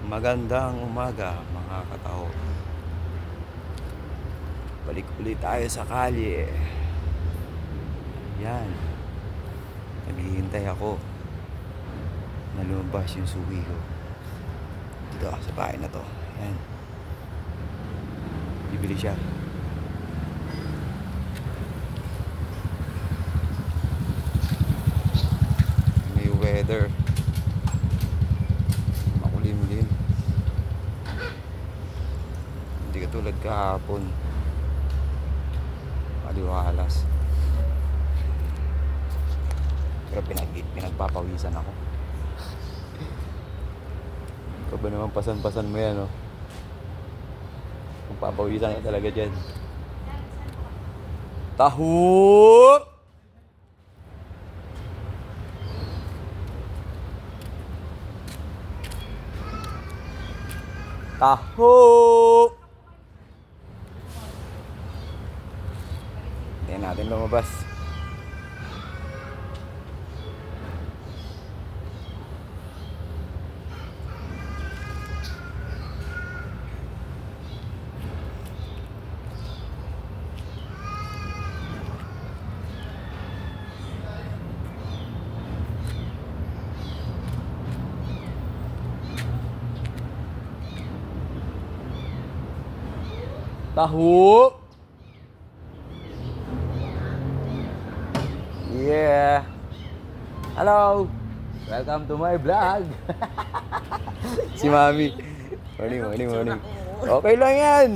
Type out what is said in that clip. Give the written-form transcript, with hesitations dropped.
Magandang umaga mga katao. Balik ulit tayo sa kalye. Yan. Naghihintay ako na lumabas yung suwi ko. Dito sa bahay na to. Yan. Bibili siya. May weather. Makulimlim. Hindi katulad kahapon. Maliwalas. Pero pinagpapawisan ako. Ikaw ba naman pasan-pasan mo yan, no? Kung papawisan ka talaga dyan. Taho! Taho! Tingnan natin lumabas. Tahu. Yeah. Hello. Welcome to my vlog. Si Mami. Morning. Okay lang yan.